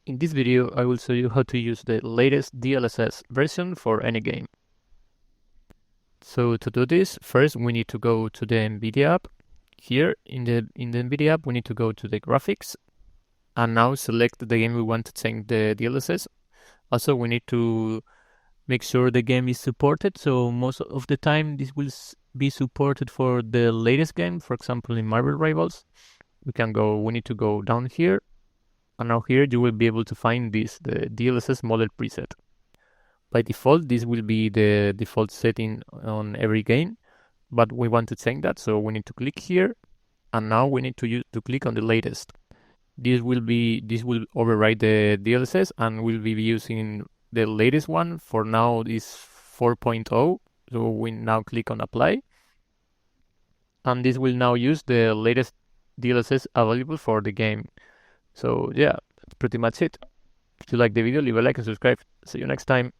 In this video, I will show you how to use the latest DLSS version for any game. So to do this, first we need to go to the NVIDIA app. Here in the NVIDIA app, we need to go to the graphics and now select the game we want to change the DLSS. Also, we need to make sure the game is supported. So most of the time, this will be supported for the latest game. For example, in Marvel Rivals, we need to go down here. And now here you will be able to find the DLSS model preset. By default, this will be the default setting on every game, but we want to change that, so we need to click here, and now we need to click on the latest. This will override the DLSS, and we'll be using the latest one. For now, is 4.0. So we now click on apply, and this will now use the latest DLSS available for the game. So yeah, that's pretty much it. If you like the video, leave a like and subscribe. See you next time.